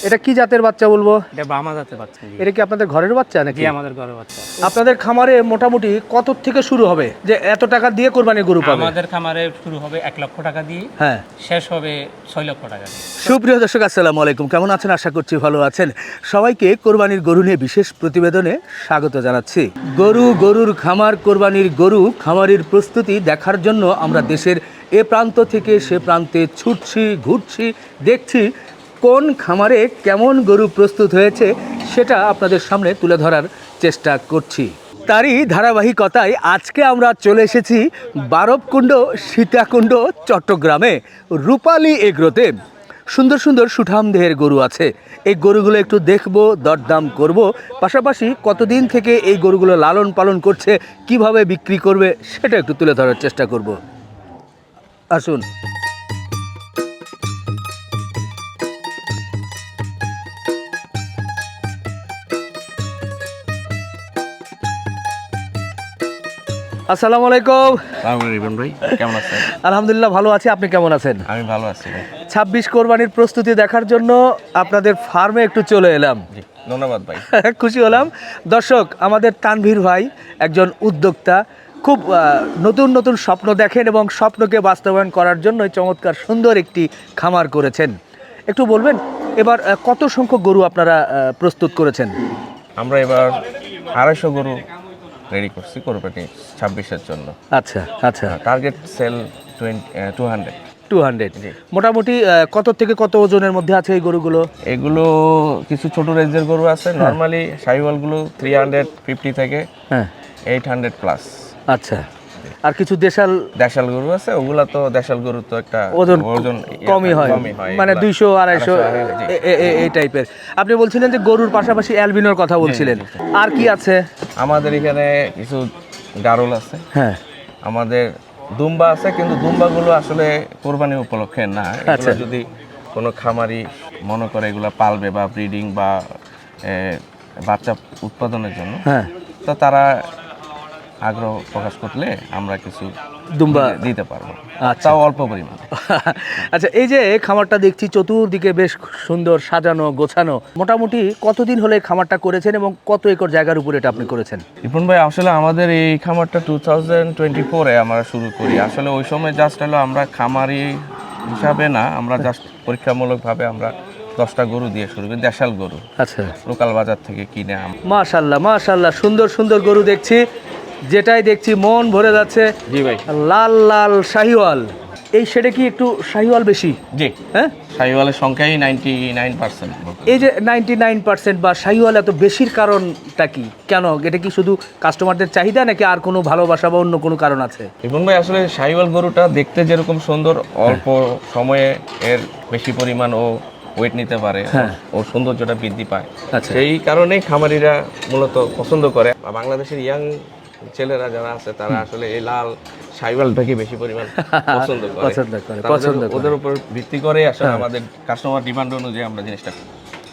এটা কি জাতের বাচ্চা বলবো? এটা ব্রাহ্মা জাতের বাচ্চা। এটা কি আপনাদের ঘরের বাচ্চা নাকি? জি, আমাদের ঘরের বাচ্চা। আপনাদের খামারে মোটামুটি কত থেকে শুরু হবে যে এত টাকা দিয়ে কোরবানি গরু পাবে? আমাদের খামারে শুরু হবে 1 লক্ষ টাকা দিয়ে, হ্যাঁ, শেষ হবে 6 লক্ষ টাকা দিয়ে। সুপ্রিয় দর্শক, আসসালামু আলাইকুম। কেমন আছেন? আশা করছি ভালো আছেন। সবাইকে কোরবানির গরু নিয়ে বিশেষ প্রতিবেদনে স্বাগত জানাচ্ছি। গরুর খামার, কোরবানির গরু খামারের প্রস্তুতি দেখার জন্য আমরা দেশের এ প্রান্ত থেকে সে প্রান্তে ছুটছি, ঘুরছি, দেখছি কোন খামারে কেমন গরু প্রস্তুত হয়েছে সেটা আপনাদের সামনে তুলে ধরার চেষ্টা করছি। তারই ধারাবাহিকতায় আজকে আমরা চলে এসেছি বারবকুণ্ড সীতাকুণ্ড চট্টগ্রামে রূপালী এগ্রোতে। সুন্দর সুন্দর সুঠাম দেহের গরু আছে। এই গরুগুলো একটু দেখব, দরদাম করব, পাশাপাশি কতদিন থেকে এই গরুগুলো লালন পালন করছে, কিভাবে বিক্রি করবে সেটা একটু তুলে ধরার চেষ্টা করব। আসুন। আসসালামু আলাইকুম। রিপন ভাই, কেমন আছেন? আলহামদুলিল্লাহ ভালো আছি, আপনি কেমন আছেন? আমি ভালো আছি ভাই। 26 কোরবানির প্রস্তুতি দেখার জন্য আপনাদের ফার্মে একটু চলে এলাম। জি, ধন্যবাদ ভাই। খুশি হলাম। দর্শক, আমাদের তানভীর ভাই একজন উদ্যোক্তা, খুব নতুন নতুন স্বপ্ন দেখেন এবং স্বপ্নকে বাস্তবায়ন করার জন্য চমৎকার সুন্দর একটি খামার করেছেন। একটু বলবেন এবার কত সংখ্যক গরু আপনারা প্রস্তুত করেছেন? আমরা এবার 250 গরু রেডি করছি কোরবানি 26-এর জন্য। আচ্ছা আচ্ছা, টার্গেট সেল 200। 200। জি। মোটামুটি কত থেকে কত ওজনের মধ্যে আছে এই গরুগুলো? এগুলো কিছু ছোট রেঞ্জের গরু আছে, নর্মালি শাহিওয়ালগুলো 350 থেকে হ্যাঁ, 800 প্লাস। আচ্ছা। আর কিছু দেশাল দেশাল গরু আছে, ওগুলা তো দেশাল গরু তো একটা ওজন ইয়ে কমই হয়, মানে 200 250 জি। এই টাইপের। আপনি বলছিলেন যে গরুর পাশাপাশি অ্যালবিনোর কথা বলছিলেন, আর কি আছে? আমাদের এখানে কিছু গারল আছে, হ্যাঁ, আমাদের দুম্বা আছে, কিন্তু দুম্বাগুলো আসলে কোরবানি উপলক্ষে না। আচ্ছা। এগুলো যদি কোনো খামারি মনে করে এগুলো পালবে বা ব্রিডিং বা বাচ্চা উৎপাদনের জন্য, হ্যাঁ, তো তারা আগ্রহ প্রকাশ করলে আমরা কিছু দুম্বা দিতে পারবো, আচ্ছা। তাও অল্প পরিমাণে। আচ্ছা, এই যে খামারটা দেখছি চতুর্দিকে বেশ সুন্দর সাজানো গোছানো, মোটামুটি কতদিন হলে খামারটা করেছেন এবং কত একর জায়গার উপরে এটা আপনি করেছেন? রিপন ভাই, আসলে আমাদের এই খামারটা 2024-এ আমরা শুরু করি। আসলে ওই সময় জাস্ট হলো আমরা খামারি হিসাবে না, আমরা জাস্ট পরীক্ষামূলকভাবে আমরা 10টা গরু দিয়ে শুরু করি, দেশাল গরু, আচ্ছা। লোকাল বাজার থেকে কিনে। মাশাআল্লাহ মাশাআল্লাহ, সুন্দর সুন্দর গরু দেখছি, যেটাই দেখছি মন ভরে যাচ্ছে। জি ভাই। লাল লাল শাহিওয়াল, এই শেডে কি একটু শাহিওয়াল বেশি? জি, হ্যাঁ, শাহিওয়ালের সংখ্যাই 99%। এই যে 99% বা শাহিওয়াল এত বেশির কারণটা কি? কেন? এটা কি শুধু কাস্টমারদের চাহিদা নাকি আর কোনো ভালোবাসা বা অন্য কোনো কারণ আছে? রিপন ভাই, আসলে শাহিওয়াল গরুটা দেখতে যেরকম সুন্দর, অল্প সময়ে এর বেশি পরিমাণ ও ওয়েট নিতে পারে, হ্যাঁ। ওর সৌন্দর্যটা বৃদ্ধি পায়। আচ্ছা। সেই কারণেই খামারিরা মূলত পছন্দ করে। বাংলাদেশের ইয়াং ছেলেরা যারা আছে তারা আসলে এই লাল শাহিওয়ালটাকে বেশি পরিমাণ পছন্দ করে। ওদের উপর ভিত্তি করে আসলে আমাদের কাস্টমার ডিমান্ড অনুযায়ী আমরা জিনিসটা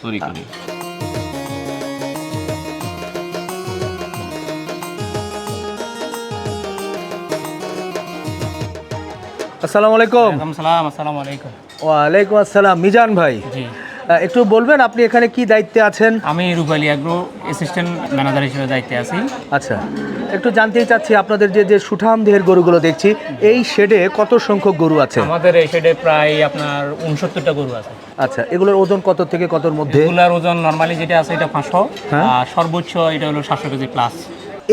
তৈরি করি। আসসালামু আলাইকুম। আসসালামু আলাইকুম। ওয়ালাইকুম আসসালাম। মিজান ভাই, জি, একটু বলবেন আপনি এখানে কি দায়িত্বে আছেন? আমি রূপালী এগ্রো অ্যাসিস্ট্যান্ট ম্যানেজার হিসেবে দায়িত্বে আছি। আচ্ছা, একটু জানতেই চাচ্ছি আপনাদের যে সুঠাম দেহের গরুগুলো দেখছি, এই শেডে কত সংখ্যক গরু আছে? আমাদের এই সাইডে প্রায় আপনার 69টা গরু আছে। আচ্ছা, এগুলোর ওজন কত থেকে কতর মধ্যে? এগুলার ওজন নরমালি যেটা আছে এটা 500, হ্যাঁ। আর সর্বোচ্চ এটা হলো 700 কেজি প্লাস।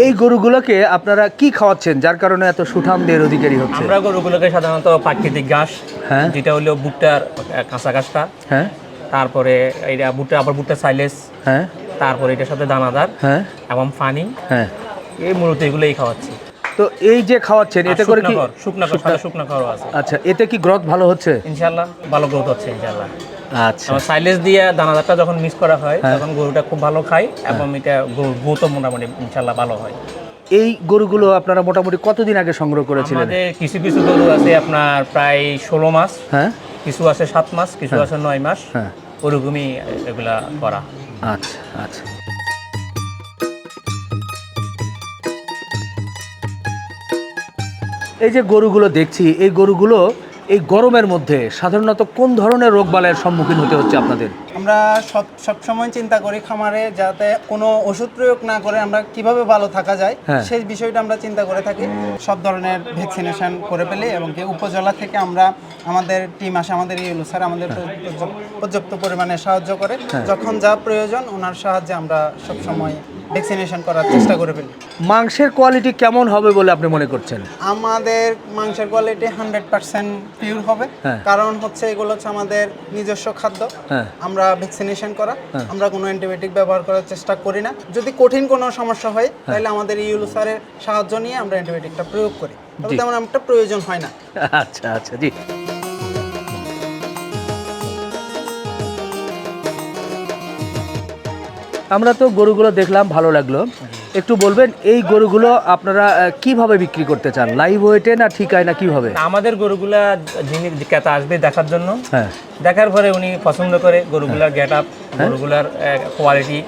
এই গরুগুলোকে আপনারা কি খাওয়াচ্ছেন যার কারণে এত সুঠাম দেহের অধিকারী হচ্ছে? আমরা গরুগুলোকে সাধারণত প্রাকৃতিক ঘাস, হ্যাঁ, যেটা হলো ভুট্টার কাঁচা ঘাসটা, হ্যাঁ, তারপরে এটা ভুট্টা সাইলেস, হ্যাঁ, তারপরে এটার সাথে দানাদার হ্যাঁ, এবং পানি, হ্যাঁ। এই মূলত এগুলোই খাওয়াচ্ছি। তো এই যে খাওয়াচ্ছেন এতে করে কি? শুকনা খাওয়া আছে। আচ্ছা, এতে কি গ্রোথ ভালো হচ্ছে? ইনশাআল্লাহ ভালো গ্রোথ হচ্ছে ইনশাআল্লাহ। আচ্ছা, আমার সাইলেজ দিয়ে দানাদারটা যখন মিক্স করা হয় তখন গরুটা খুব ভালো খায় এবং এটা গ্রোথও মোটামুটি ইনশাআল্লাহ ভালো হয়। এই গরুগুলো আপনারা মোটামুটি কতদিন আগে সংগ্রহ করেছিলেন? আমাদের কিছু কিছু গরু আছে আপনার প্রায় 16 মাস, হ্যাঁ, কিছু আছে 7 মাস, কিছু আছে 9 মাস, হ্যাঁ। ওরকমই এগুলা করা। আচ্ছা আচ্ছা। এই যে গরুগুলো দেখছি, এই গরুগুলো এই গরমের মধ্যে সাধারণত কোন ধরনের রোগবালাইয়ের সম্মুখীন হতে হচ্ছে আপনাদের? আমরা সবসময় চিন্তা করি খামারে যাতে কোনো ওষুধ প্রয়োগ না করে আমরা কিভাবে ভালো থাকা যায় হ্যাঁ। সেই বিষয়টা আমরা চিন্তা করে থাকি। সব ধরনের ভ্যাকসিনেশন করে ফেলি এবং কি উপজেলা থেকে আমরা আমাদের টিম আসে, আমাদের ইউলো স্যার আমাদের পর্যাপ্ত পরিমাণে সাহায্য করে। যখন যা প্রয়োজন ওনার সাহায্যে আমরা সবসময় ভ্যাকসিনেশন করার চেষ্টা করে ফেলি। মাংসের কোয়ালিটি কেমন হবে বলে আপনি মনে করছেন? আমাদের মাংসের কোয়ালিটি 100% পিওর হবে, হ্যাঁ। কারণ হচ্ছে এগুলো হচ্ছে আমাদের নিজস্ব খাদ্য। হ্যাঁ। আমরা ভ্যাকসিনেশন করা, আমরা কোনো অ্যান্টিবায়োটিক ব্যবহার করার চেষ্টা করি না। যদি কঠিন কোনো সমস্যা হয় তাহলে আমাদের ইউলো স্যারের সাহায্য নিয়ে আমরা অ্যান্টিবায়োটিকটা প্রয়োগ করি, তবে জি। তেমন একটা প্রয়োজন হয় না। আচ্ছা আচ্ছা, জি। আমরা তো গরুগুলো দেখলাম, ভালো লাগলো। একটু বলবেন এই গরুগুলো আপনারা কিভাবে বিক্রি করতে চান? লাইভ ওয়েটে না ঠিকায় না কিভাবে? আমাদের গরুগুলা যিনি ক্রেতা আসবে দেখার জন্য, হ্যাঁ। দেখার পরে উনি পছন্দ করে গরুগুলার গেট আপ, গরুগুলার কোয়ালিটি,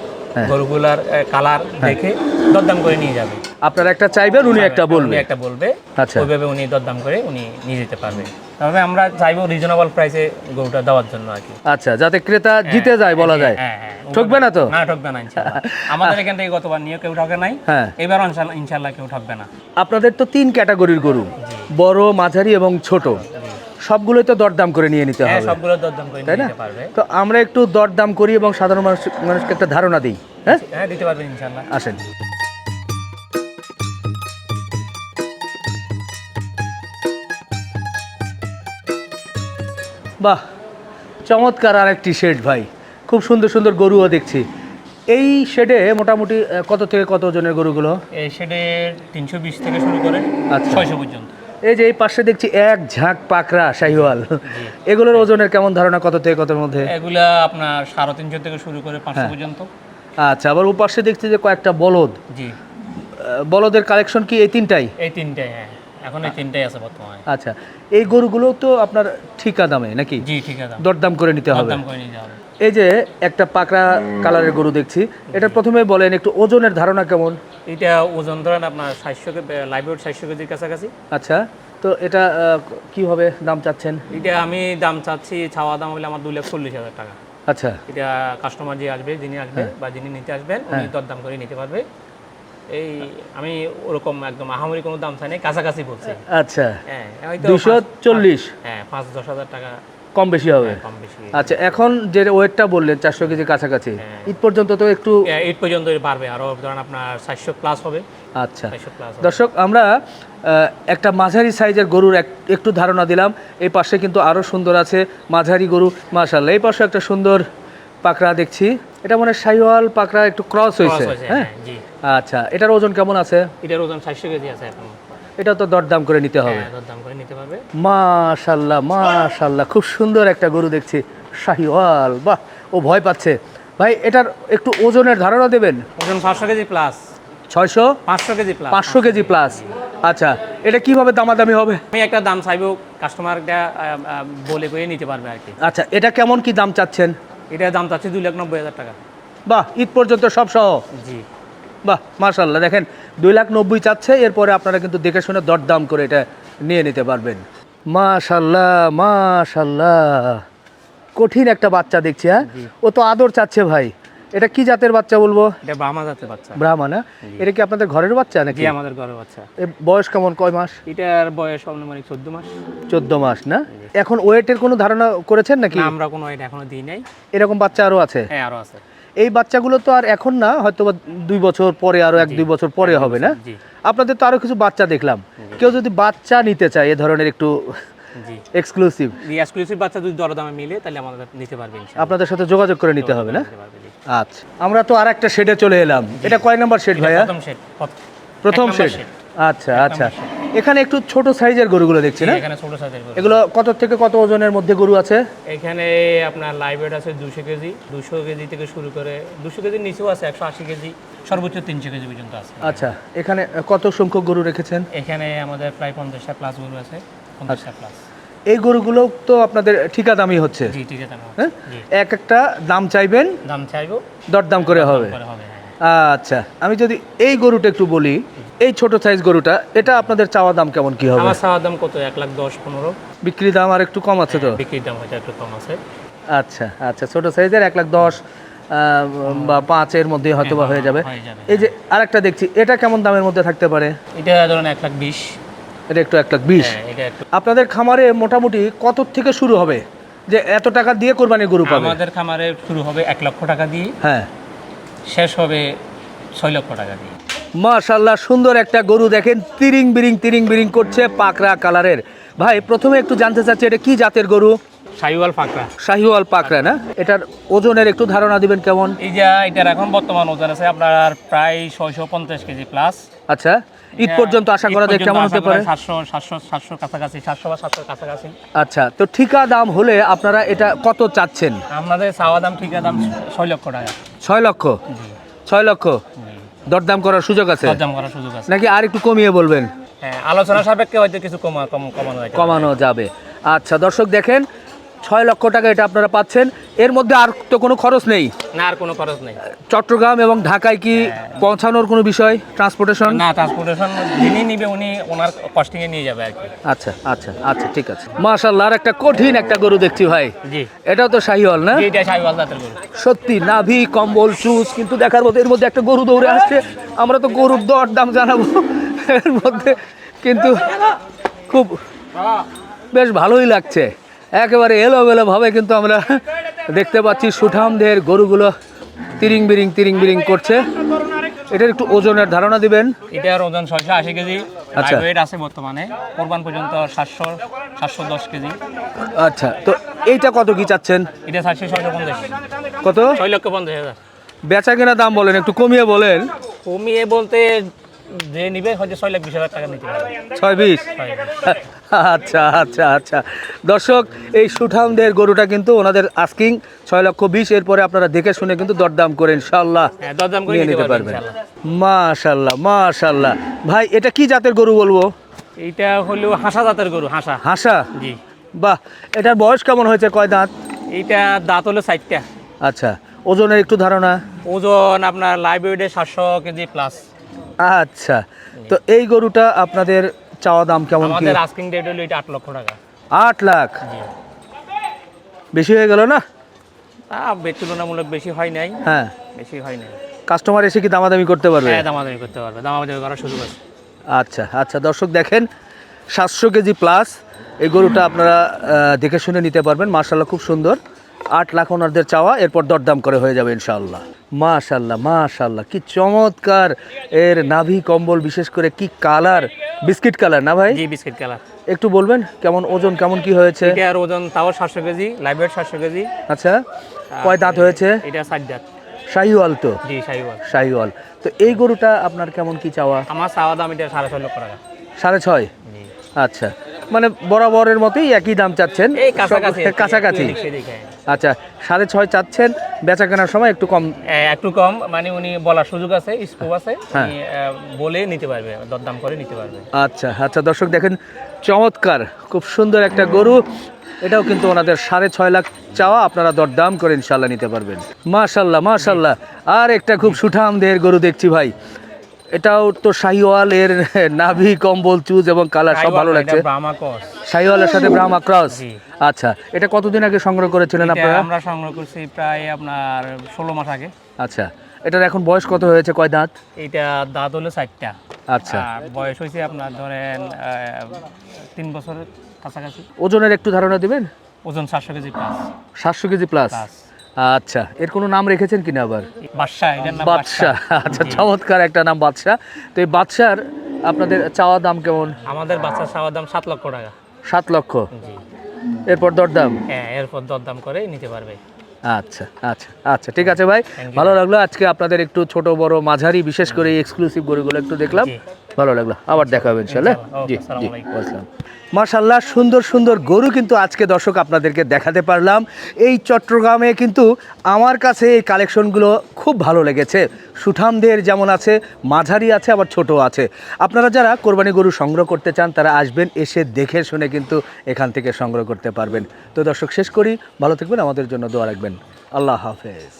গরুগুলার কালার দেখে দরদাম করে নিয়ে যাবে। আপনারা একটা চাইবেন, উনি একটা উনি বলবে। একটা বলবে, আচ্ছা। ওইভাবে উনি দরদাম করে উনি নিয়ে যেতে পারবে। তবে আমরা চাইবো রিজনেবল প্রাইসে গরুটা দেওয়ার জন্য আর কি। আচ্ছা, যাতে ক্রেতা জিতে যায় বলা যায়। হ্যাঁ, হ্যাঁ। ঠকবে না তো? না, ঠকবে না ইনশাআল্লাহ। আমাদের এখান থেকে গতবার নিয়ে কেউ ঠকে নাই, হ্যাঁ। এবার ইনশাআল্লাহ কেউ ঠকবে না। আপনাদের তো 3 ক্যাটাগরির গরু, বড়, মাঝারি এবং ছোট। সবগুলোই তো দরদাম করে নিয়ে নিতে হ্যাঁ, হবে, সবগুলো দরদাম করে তাই নিয়ে না? নিতে পারবে। তো আমরা একটু দরদাম করি এবং সাধারণ মানুষকে একটা ধারণা দিই। হ্যাঁ, হ্যাঁ, দিতে পারবেন ইনশাআল্লাহ। আসেন। বাহ, চমৎকার আর একটি শেড ভাই, খুব সুন্দর সুন্দর গরুও দেখছি। এই শেডে মোটামুটি কত থেকে কত ওজনের গরুগুলো? এই শেডে 320 থেকে শুরু করে আচ্ছা। 600 পর্যন্ত। এই যে এই পাশে দেখছি এক ঝাঁক পাকড়া শাহিওয়াল, এগুলোর ওজনের কেমন ধারণা, কত থেকে কতর মধ্যে? এগুলা আপনার 350 থেকে শুরু করে 500 হ্যাঁ। পর্যন্ত। আচ্ছা, আবার ও পাশে দেখছি যে কয়েকটা বলদ। জি, বলদের কালেকশন কি এই 3টাই? এই 3টাই, হ্যাঁ, এখন এই 3টাই আছে বর্তমানে। আচ্ছা, এই গরুগুলো তো আপনার ঠিকা দামে নাকি? জি, ঠিক আছে, দরদাম করে নিতে হবে। দাম করে নিতে হবে। এই যে একটা পাকড়া কালারের গরু দেখছি, এটা প্রথমে বলেন একটু ওজনের ধারণা কেমন? এটা ওজন ধরেন আপনার 700 লাইভ ওয়েট 700 কেজির কাছাকাছি। আচ্ছা, তো এটা কিভাবে দাম চাচ্ছেন? এটা আমি দাম চাচ্ছি, ছাওয়া দাম হলে আমার 2,40,000 টাকা। আচ্ছা, এটা কাস্টমার যে আসবে, যিনি আসবে বা যিনি নিতে আসবেন, উনি দরদাম করে নিতে পারবে। এই আমি ওরকম একদম আহামরি কোনো দাম চাই নাই, কাছাকাছি বলছি। আচ্ছা, হ্যাঁ, হয়তো 240 হ্যাঁ, 5-10 হাজার টাকা কম বেশি হবে। কম বেশি। আচ্ছা, এখন যে ওয়েটটা বললেন 400 কেজি কাছাকাছি, ঈদ পর্যন্ত তো একটু। এইট পর্যন্ত বাড়বে, আরো ধরেন আপনার 400 প্লাস হবে। আচ্ছা 400 প্লাস। দর্শক, আমরা একটা মাঝারি সাইজের গরুর একটু ধারণা দিলাম। এই পাশে কিন্তু আরও সুন্দর আছে মাঝারি গরু, মাশাআল্লাহ। এই পাশে একটা সুন্দর পাকড়া দেখছি, এটা মানে শাহিওয়াল পাকড়া একটু ক্রস হয়েছে। হ্যাঁ, জি। আচ্ছা, এটার ওজন কেমন আছে? এটার ওজন 400 কেজি আছে এখন। এটা তো দরদাম করে নিতে হবে। হ্যাঁ, দরদাম করে নিতে পারবে। মাশাআল্লাহ মাশাআল্লাহ, খুব সুন্দর একটা গরু দেখছি, শাহিওয়াল। বাহ, ও ভয় পাচ্ছে ভাই। এটার একটু ওজনের ধারণা দেবেন? ওজন 500 KG plus. 600 500 KG plus. 500 KG plus. আচ্ছা, এটা কিভাবে দামাদামি হবে? আমি একটা দাম চাইবো, কাস্টমারটা বলে করে নিতে পারবে আর কি। আচ্ছা, এটা কেমন কি দাম চাচ্ছেন? এটার দাম চাচ্ছি 2,90,000 টাকা। বাহ, ঈদ পর্যন্ত সব সহ। জি। বাহ, মাশাআল্লাহ। দেখেন 2,90,000 চাচ্ছে, এরপরে আপনারা কিন্তু দেখে শুনে দরদাম করে এটা নিয়ে নিতে পারবেন। মাশাআল্লাহ মাশাআল্লাহ, কঠিন একটা বাচ্চা দেখছি। হ্যাঁ, ও তো আদর চাচ্ছে ভাই। এটা কি জাতের বাচ্চা বলবো? এটা ব্রাহ্মা জাতের বাচ্চা। ব্রাহ্মা না? এটা কি আপনাদের ঘরের বাচ্চা নাকি? জি, আমাদের ঘরের বাচ্চা। এর বয়স কেমন, কয় মাস? এটার বয়স অনুমানিক 14 মাস। 14 মাস না? এখন ওয়েটের কোনো ধারণা করেছেন নাকি? না, আমরা কোনো এটা এখনো দিই নাই। এরকম বাচ্চা আরো আছে? হ্যাঁ, আরো আছে। এই বাচ্চাগুলো তো আর এখন না, হয়তো 2 বছর পরে, আরো 1-2 বছর পরে হবে না? জি। আপনাদের তো আরো কিছু বাচ্চা দেখলাম। কেউ যদি বাচ্চা নিতে চায় এ ধরনের একটু জি, এক্সক্লুসিভ, এক্সক্লুসিভ বাচ্চা যদি দরদামে মিলে তাহলে আমাদের নিতে পারবে ইনশাআল্লাহ। আপনাদের সাথে যোগাযোগ করে নিতে হবে না? নিতে পারবে, জি। আচ্ছা, আমরা তো আর একটা শেডে চলে এলাম। এটা কয় নাম্বার শেড ভাইয়া? প্রথম সেট। প্রথম শেড। আচ্ছা আচ্ছা, এখানে একটু ছোট সাইজের গরুগুলো দেখছি না? এখানে ছোট সাইজের গরু। এগুলো কত থেকে কত ওজনের মধ্যে গরু আছে? এখানে আপনার লাইভ ওয়েট আছে 200 কেজি, 200 কেজি থেকে শুরু করে 200 কেজির নিচেও আছে, 180 কেজি, সর্বোচ্চ 300 কেজি পর্যন্ত আছে। আচ্ছা, এখানে কত সংখ্যক গরু রেখেছেন? এখানে আমাদের প্রায় 50টা প্লাস গরু আছে, 50টা প্লাস। এই গরুগুলো তো আপনাদের ঠিকা দামই হচ্ছে? জি, ঠিক আছে। হ্যাঁ, এক একটা দাম চাইবেন, দাম চাইবো, দরদাম করে হবে। পরে হবে। হ্যাঁ। আচ্ছা, আমি যদি এই গরুটা একটু বলি, এই ছোট সাইজ গরুটা, এটা আপনাদের চাওয়া দাম কেমন কি হবে? আমার চাওয়ার দাম কত? 1,10,15। বিক্রি দাম আর একটু কম আছে তো? বিক্রির দাম হয়তো একটু কম আছে। আচ্ছা আচ্ছা, ছোট সাইজের 1,10,000 বা 5-এর মধ্যে হয়তো বা হয়ে যাবে। হয়ে যাবে। এই যে আরেকটা দেখছি, এটা কেমন দামের মধ্যে থাকতে পারে? এটা ধরুন 1,20,000। এটা একটু 1,20,000। হ্যাঁ, এটা একটু আপনাদের খামারে মোটামুটি কত থেকে শুরু হবে যে এত টাকা দিয়ে কোরবানি গরু পাবে? আমাদের খামারে শুরু হবে 1 লক্ষ টাকা দিয়ে, হ্যাঁ, শেষ হবে 6 লক্ষ টাকা দিয়ে। মাশাআল্লাহ, সুন্দর একটা গরু দেখেন, তিরিং বিরিং করছে, পাকড়া কালারের। ভাই প্রথমে একটু জানতে চাচ্ছি, এটা কি জাতের গরু? শাহিওয়াল পাকড়া। শাহিওয়াল পাকড়া না? এটার ওজনের একটু ধারণা দিবেন কেমন? এই যে এটার এখন বর্তমান ওজন আছে আপনার প্রায় 650 কেজি প্লাস। আচ্ছা, ঈদ পর্যন্ত আশা করা যায় কেমন হতে পারে? 700 কাছাকাছি, 700 বা 700 কাছাকাছি। আচ্ছা, তো ঠিকা দাম হলে আপনারা এটা কত চাচ্ছেন? আমাদের চাওয়া দাম ঠিকা দাম 6 লক্ষ টাকা। 6 লক্ষ? 6 লক্ষ দরদাম করার সুযোগ আছে দাম করার সুযোগ আছে নাকি আর একটু কমিয়ে বলবেন? হ্যাঁ, আলোচনা সাপেক্ষে হয়তো কিছু কমানো যায়। কমানো যাবে। আচ্ছা দর্শক দেখেন, 6 লক্ষ টাকা এটা আপনারা পাচ্ছেন। এর মধ্যে আর তো কোনো খরচ নেই? না, আর কোনো খরচ নেই। চট্টগ্রাম এবং ঢাকায় কি পৌঁছানোর কোনো বিষয়, ট্রান্সপোর্টেশন? না, ট্রান্সপোর্টেশন যিনি নিবে উনি ওনার কস্টিংয়ে নিয়ে যাবে আর কি। আচ্ছা আচ্ছা আচ্ছা, ঠিক আছে। মাশাআল্লাহ, আর একটা কঠিন একটা গরু দেখছি ভাই। জি, এটাও তো শাহিওয়াল না? এটা শাহিওয়াল জাতের গরু। সত্যি নাভি কম্বল চুজ কিন্তু দেখার মতো। এর মধ্যে একটা গরু দৌড়ে আসছে, আমরা তো গরুর দর দাম জানাবো এর মধ্যে, কিন্তু খুব বেশ ভালোই লাগছে। একেবারে এলোমেলো ভাবে কিন্তু আমরা দেখতে পাচ্ছি সুঠামদের গরুগুলো তিরিং বিরিং করছে। এটার একটু ওজনের ধারণা দিবেন? এটার ওজন 680 কেজি। আচ্ছা। ওয়েট আছে বর্তমানে কোরবান পর্যন্ত 710 কেজি। আচ্ছা, তো এইটা কত কি চাচ্ছেন? এটা 650। কত? 6,50,000। বেচা কেনা দাম বলেন, একটু কমিয়ে বলেন। কমিয়ে বলতে যে নিবে হয়তো 6,20,000 টাকা নিতে পারবে। 6-20? আচ্ছা আচ্ছা আচ্ছা, দর্শক এই সুঠামদের গরুটা কিন্তু ওনাদের আস্কিং 6,20,000। এরপরে আপনারা দেখে শুনে কিন্তু দরদাম করে ইনশাআল্লাহ হ্যাঁ, দরদাম করে নিয়ে নিতে নিতে পারবেন পারবেন। ইনশাআল্লাহ। মাশাআল্লাহ মাশাআল্লাহ। ভাই এটা কি জাতের গরু বলবো? এইটা হলো হাসা জাতের গরু, হাসা। হাসা? জি। বাহ, এটার বয়স কেমন হয়েছে, কয় দাঁত? এইটা দাঁত হলো 4টা। আচ্ছা, ওজনের একটু ধারণা? ওজন আপনার লাইভ ওয়েটে 700 কেজি প্লাস। আচ্ছা, তো এই গরুটা আপনাদের চাওয়া দাম কেমন কি? আমাদের আস্কিং রেট হলো এটা 8 লক্ষ টাকা। 8 লাখ? জি। বেশি হয়ে গেল না? তুলনামূলক বেশি হয় নাই। হ্যাঁ, বেশি হয় নাই। কাস্টমার এসে কি দামাদামি করতে পারবে? হ্যাঁ, দামাদামি করতে পারবে, দামাদামি করার সুযোগ আছে। আচ্ছা আচ্ছা, দর্শক দেখেন 700 কেজি প্লাস এই গরুটা আপনারা দেখে শুনে নিতে পারবেন। মাশাআল্লাহ, খুব সুন্দর। 8 লাখ ওনাদের চাওয়া, এরপর দরদাম করে হয়ে যাবে ইনশাআল্লাহ। মাশাআল্লাহ মাশাআল্লাহ, কি চমৎকার এর নাভি কম্বল, বিশেষ করে কি কালার, বিস্কিট কালার না ভাই? জি, বিস্কিট কালার। একটু বলবেন কেমন ওজন, কেমন কি হয়েছে? এটার ওজন তাও 700 কেজি, লাইভ ওয়েট 700 কেজি। আচ্ছা, কয় দাঁত হয়েছে? এটা 7 দাঁত। শাহিওয়াল তো? জি, শাহিওয়াল। শাহিওয়াল। তো এই গরুটা আপনার কেমন কি চাওয়া? আমার চাওয়া দাম এটা 6.5 লক্ষ টাকা। 6.5? জি। আচ্ছা, মানে বরাবরের মতোই একই দাম চাচ্ছেন? এই কাছাকাছি। কাছাকাছি? এদিক সেদিক, হ্যাঁ। আচ্ছা, 6.5 চাচ্ছেন, বেচা কেনার সময় একটু কম? একটু কম, মানে উনি বলার সুযোগ আছে, স্কোপ আছে, হ্যাঁ। উনি বলে নিতে পারবে, দরদাম করে নিতে পারবে। আচ্ছা আচ্ছা, দর্শক দেখেন চমৎকার খুব সুন্দর একটা গরু। এটাও কিন্তু ওনাদের 6.5 লাখ চাওয়া, আপনারা দরদাম করে ইনশাল্লাহ নিতে পারবেন। মাশাল্লাহ মাশাল্লাহ, আর একটা খুব সুঠামদের গরু দেখছি ভাই। এটাও তো শাহিওয়াল, এর নাভি কম্বল চুজ এবং কালার সব ভালো লাগছে। ব্রাহ্মা ক্রস। শাহিওয়ালের সাথে ব্রাহ্মা ক্রস? জি। আচ্ছা, এটা কতদিন আগে সংগ্রহ করেছিলেন এটা আপনারা? আমরা সংগ্রহ করছি প্রায় আপনার 16 মাস আগে। আচ্ছা, এটার এখন বয়স কত হয়েছে, কয় দাঁত? এটা দাঁত হলো 4টা। আচ্ছা, আর বয়স হয়েছে আপনার ধরেন 3 বছরের কাছাকাছি। ওজনের একটু ধারণা দিবেন? ওজন 700 KG plus. 700 KG plus? Plus. আচ্ছা, এর কোনো নাম রেখেছেন কিনা আবার? বাদশা, এটার নাম বাদশাহ। আচ্ছা, জি। চমৎকার একটা নাম, বাদশাহ। তো এই বাদশার আপনাদের চাওয়া দাম কেমন? আমাদের বাচ্চার চাওয়া দাম 7 লক্ষ টাকা। 7 লক্ষ? জি। এরপর দরদাম? হ্যাঁ, এরপর দরদাম করে নিতে পারবে। আচ্ছা আচ্ছা আচ্ছা, ঠিক আছে ভাই, Thank you. ভালো লাগলো। আজকে আপনাদের একটু ছোট বড় মাঝারি, বিশেষ করে এক্সক্লুসিভ গরুগুলো একটু দেখলাম, জি। ভালো লাগলো। আবার দেখা হবে ইনশাআল্লাহ। ইনশাআল্লাহ। জি ওকে, আসসালামু জি, আলাইকুম। আসসালাম। মাশাআল্লাহ, সুন্দর সুন্দর গরু কিন্তু আজকে দর্শক আপনাদেরকে দেখাতে পারলাম। এই চট্টগ্রামে কিন্তু আমার কাছে এই কালেকশনগুলো খুব ভালো লেগেছে। সুঠামদের যেমন আছে, মাঝারি আছে, আবার ছোট আছে। আপনারা যারা কোরবানি গরু সংগ্রহ করতে চান তারা আসবেন, এসে দেখে শুনে কিন্তু এখান থেকে সংগ্রহ করতে পারবেন। তো দর্শক, শেষ করি, ভালো থাকবেন, আমাদের জন্য দোয়া রাখবেন। আল্লাহ হাফেজ।